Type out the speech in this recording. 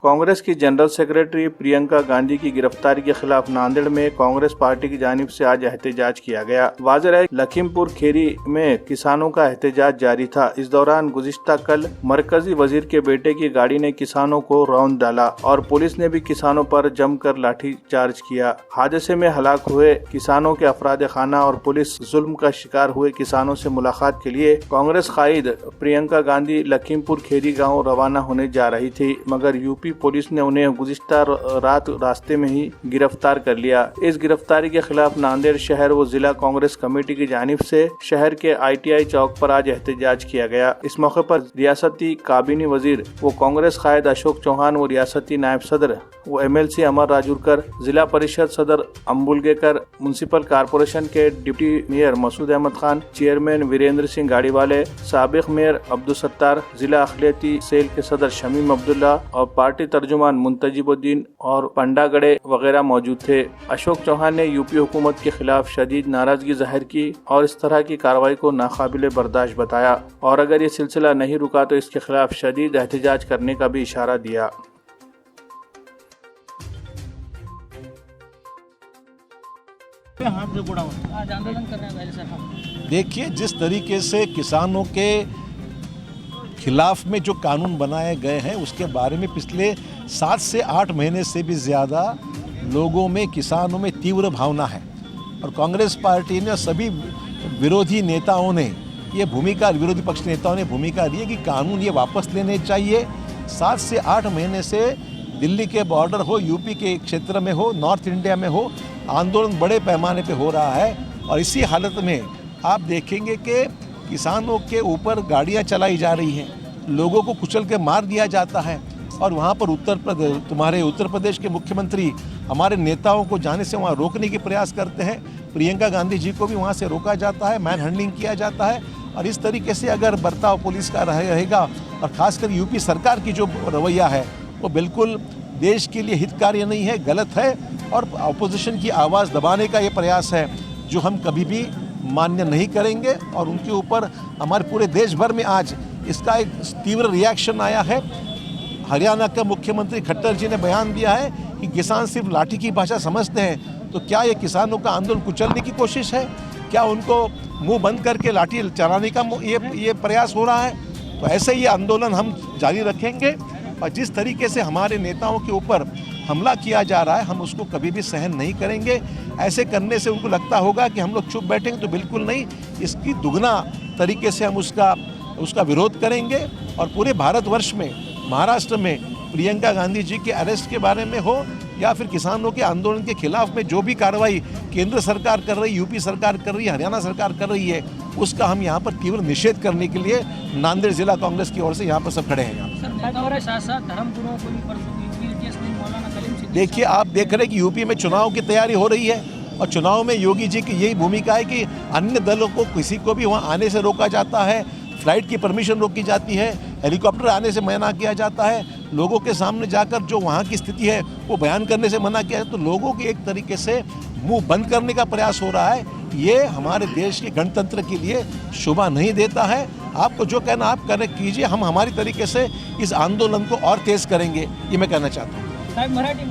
कांग्रेस की general secretary Priyanka Gandhi की गिरफ्तारी के खिलाफ नांदेड़ में कांग्रेस पार्टी की जानिब से आज एहतजाज किया गया। वाज़ेह है लखीमपुर खीरी में किसानों का एहतजाज जारी था। इस दौरान गुज़िश्ता कल मरकजी वजीर के बेटे की गाड़ी ने किसानों को रौंद डाला और पुलिस ने भी किसानों पर जमकर लाठीचार्ज किया। हादसे में हलाक हुए किसानों के अफराद खाना और पुलिस जुल्म का शिकार हुए किसानों से मुलाकात के लिए कांग्रेस कायद प्रियंका गांधी लखीमपुर खीरी गाँव रवाना होने जा रही थी, मगर यूपी पुलिस ने उन्हें गुज़िश्ता रात रास्ते में ही गिरफ्तार कर लिया। इस गिरफ्तारी के खिलाफ नांदेड़ शहर व जिला कांग्रेस कमेटी की जानिब से शहर के ITI चौक पर आज एहतजाज किया गया। इस मौके पर रियासती काबीनी वजीर व कांग्रेस कायद अशोक चौहान व रियासती नायब सदर व MLC अमर राजूरकर, जिला परिषद सदर अम्बुलगेकर, म्यूनसिपल कॉरपोरेशन के deputy mayor Masood Ahmed Khan, chairman Virendra Singh Gadiwale, साबिक मेयर अब्दुल सत्तार, जिला अखिलती सेल के सदर शमीम अब्दुल्ला और पार्टी तर्जुमान मुंतजिबुद्दीन और पंडागड़े वगैरह मौजूद थे। अशोक चौहान ने यूपी हुकूमत के खिलाफ शदीद नाराजगी जाहिर की और इस तरह की कार्रवाई को नाकाबिले बर्दाश्त बताया और अगर ये सिलसिला नहीं रुका तो इसके खिलाफ शदीद एहतजाज करने का भी इशारा दिया। आज आंदोलन कर रहे हैं सर। देखिए, जिस तरीके से किसानों के खिलाफ में जो कानून बनाए गए हैं उसके बारे में पिछले 7 से 8 महीने से भी ज़्यादा लोगों में, किसानों में तीव्र भावना है और कांग्रेस पार्टी ने, सभी विरोधी नेताओं ने ये भूमिका, विरोधी पक्ष नेताओं ने भूमिका ली है कि कानून ये वापस लेने चाहिए। 7 से 8 महीने से दिल्ली के बॉर्डर हो, यूपी के क्षेत्र में हो, नॉर्थ इंडिया में हो, आंदोलन बड़े पैमाने पे हो रहा है और इसी हालत में आप देखेंगे कि किसानों के ऊपर गाड़ियां चलाई जा रही हैं, लोगों को कुचल के मार दिया जाता है और वहाँ पर उत्तर प्रदेश के मुख्यमंत्री हमारे नेताओं को जाने से वहाँ रोकने की प्रयास करते हैं। प्रियंका गांधी जी को भी वहाँ से रोका जाता है, मैन हैंडलिंग किया जाता है और इस तरीके से अगर बर्ताव पुलिस का रहेगा और ख़ासकर यूपी सरकार की जो रवैया है वो बिल्कुल देश के लिए हितकारी नहीं है, गलत है और अपोजिशन की आवाज़ दबाने का ये प्रयास है जो हम कभी भी मान्य नहीं करेंगे और उनके ऊपर हमारे पूरे देश भर में आज इसका एक तीव्र रिएक्शन आया है। हरियाणा के मुख्यमंत्री खट्टर जी ने बयान दिया है कि किसान सिर्फ लाठी की भाषा समझते हैं, तो क्या ये किसानों का आंदोलन कुचलने की कोशिश है? क्या उनको मुंह बंद करके लाठी चलाने का ये प्रयास हो रहा है? तो ऐसे ही आंदोलन हम जारी रखेंगे और जिस तरीके से हमारे नेताओं के ऊपर हमला किया जा रहा है हम उसको कभी भी सहन नहीं करेंगे। ऐसे करने से उनको लगता होगा कि हम लोग चुप बैठेंगे, तो बिल्कुल नहीं, इसकी दुगना तरीके से हम उसका विरोध करेंगे और पूरे भारतवर्ष में, महाराष्ट्र में प्रियंका गांधी जी के अरेस्ट के बारे में हो या फिर किसानों के आंदोलन के खिलाफ में जो भी कार्रवाई केंद्र सरकार कर रही, यूपी सरकार कर रही है, हरियाणा सरकार कर रही है, उसका हम यहाँ पर तीव्र निषेध करने के लिए नांदेड़ जिला कांग्रेस की ओर से यहाँ पर सब खड़े हैं। देखिए, आप देख रहे हैं कि यूपी में चुनाव की तैयारी हो रही है और चुनाव में योगी जी की यही भूमिका है कि अन्य दलों को, किसी को भी वहाँ आने से रोका जाता है, फ्लाइट की परमिशन रोकी जाती है, हेलीकॉप्टर आने से मना किया जाता है, लोगों के सामने जाकर जो वहाँ की स्थिति है वो बयान करने से मना किया है। तो लोगों के एक तरीके से मुंह बंद करने का प्रयास हो रहा है। ये हमारे देश के गणतंत्र के लिए शोभा नहीं देता है। आपको जो कहना आप कर कीजिए, हम हमारी तरीके से इस आंदोलन को और तेज करेंगे, ये मैं कहना चाहता हूँ। मराठी